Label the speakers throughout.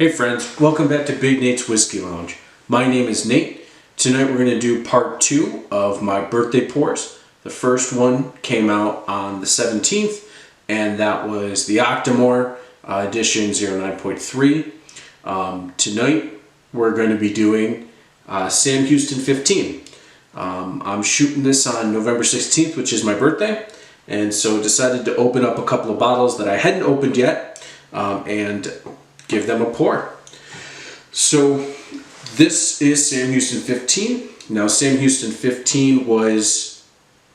Speaker 1: Hey friends, welcome back to Big Nate's Whiskey Lounge. My name is Nate. Tonight we're going to do part 2 of my birthday pours. The first one came out on the 17th, and that was the Octomore edition 09.3. Tonight we're going to be doing Sam Houston 15. I'm shooting this on November 16th, which is my birthday, and so decided to open up a couple of bottles that I hadn't opened yet and give them a pour. So this is Sam Houston 15. Now Sam Houston 15 was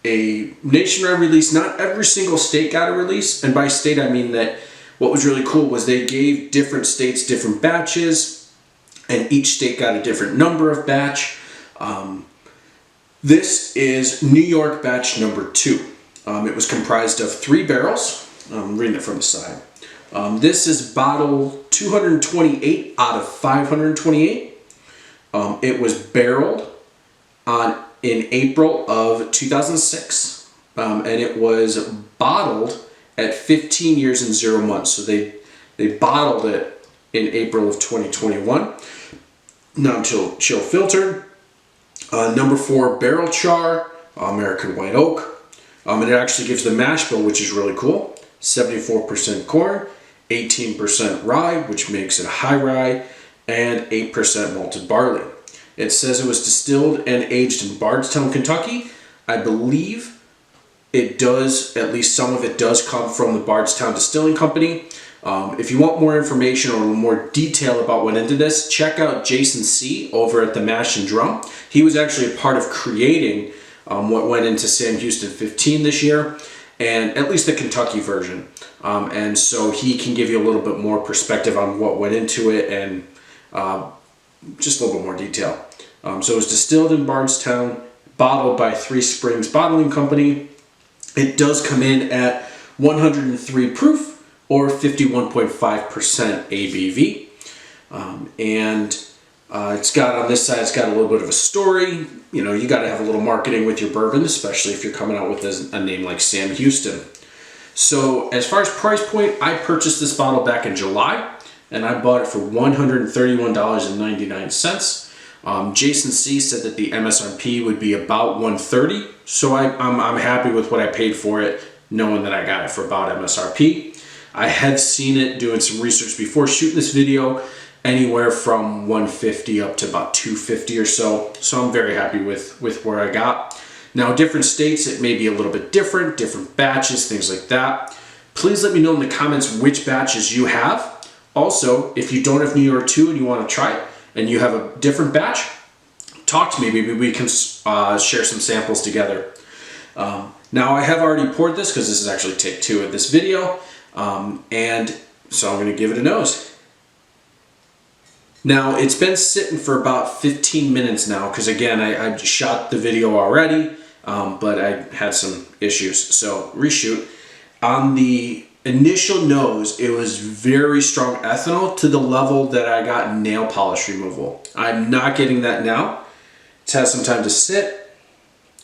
Speaker 1: a nationwide release. Not every single state got a release, and by state I mean that what was really cool was they gave different states different batches, and each state got a different number of batch. This is New York batch number 2. It was comprised of 3 barrels. I'm reading it from the side. This is bottle 228 out of 528. It was barreled in April of 2006, and it was bottled at 15 years and 0 months. So they bottled it in April of 2021. Not until chill filtered. Number 4 barrel char, American white oak. And it actually gives the mash bill, which is really cool. 74% corn, 18% rye, which makes it a high rye, and 8% malted barley. It says it was distilled and aged in Bardstown, Kentucky. I believe it does, at least some of it does come from the Bardstown Distilling Company. If you want more information or more detail about what went into this, check out Jason C. over at the Mash and Drum. He was actually a part of creating what went into Sam Houston 15 this year, and at least the Kentucky version. And so he can give you a little bit more perspective on what went into it and just a little bit more detail. So it was distilled in Bardstown, bottled by Three Springs Bottling Company. It does come in at 103 proof or 51.5% ABV. It's got on this side, it's got a little bit of a story. You know, you got to have a little marketing with your bourbon, especially if you're coming out with a name like Sam Houston. So as far as price point, I purchased this bottle back in July, and I bought it for $131.99. Jason C. said that the MSRP would be about $130, so I'm happy with what I paid for it, knowing that I got it for about MSRP. I had seen it doing some research before shooting this video, anywhere from $150 up to about $250 or so. So I'm very happy with where I got. Now, different states, it may be a little bit different batches, things like that. Please let me know in the comments which batches you have. Also, if you don't have New York 2 and you want to try it, and you have a different batch, talk to me. Maybe we can share some samples together. Now, I have already poured this because this is actually take 2 of this video. And so I'm going to give it a nose. Now, it's been sitting for about 15 minutes now because, again, I shot the video already, but I had some issues. So, reshoot. On the initial nose, it was very strong ethanol to the level that I got nail polish removal. I'm not getting that now. It's had some time to sit.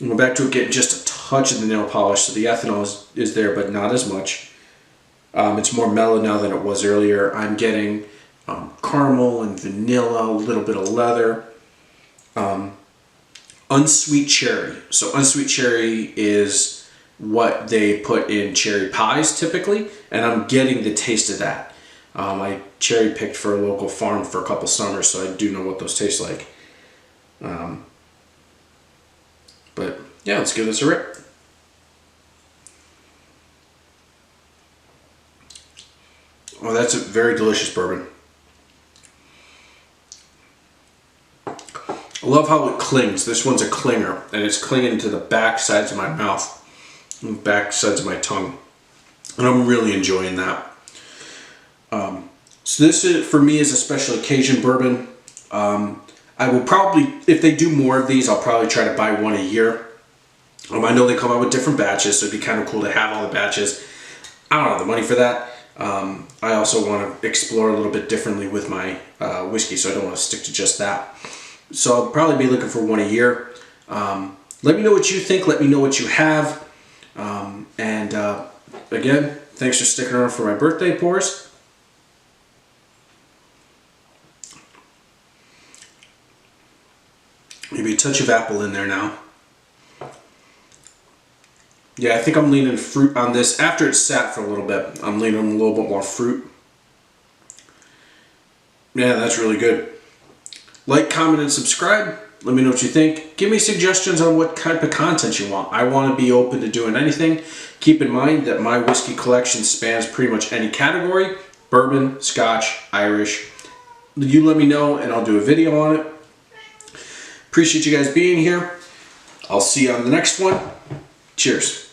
Speaker 1: I'm going back to it, getting just a touch of the nail polish, so the ethanol is there, but not as much. It's more mellow now than it was earlier. I'm getting caramel and vanilla, a little bit of leather. Unsweet cherry. So unsweet cherry is what they put in cherry pies typically, and I'm getting the taste of that. I cherry picked for a local farm for a couple summers, so I do know what those taste like. But yeah, let's give this a rip. Oh, that's a very delicious bourbon. I love how it clings. This one's a clinger, and it's clinging to the back sides of my mouth and back sides of my tongue. And I'm really enjoying that. So this, for me, is a special occasion bourbon. I will probably, if they do more of these, I'll probably try to buy one a year. I know they come out with different batches, so it'd be kind of cool to have all the batches. I don't have the money for that. I also want to explore a little bit differently with my whiskey, so I don't want to stick to just that. So I'll probably be looking for one a year. Let me know what you think. Let me know what you have. Again, thanks for sticking around for my birthday pours. Maybe a touch of apple in there now. Yeah, I think I'm leaning fruit on this. After it's sat for a little bit, I'm leaning a little bit more fruit. Yeah, that's really good. Like, comment, and subscribe. Let me know what you think. Give me suggestions on what type of content you want. I want to be open to doing anything. Keep in mind that my whiskey collection spans pretty much any category. Bourbon, Scotch, Irish. You let me know and I'll do a video on it. Appreciate you guys being here. I'll see you on the next one. Cheers.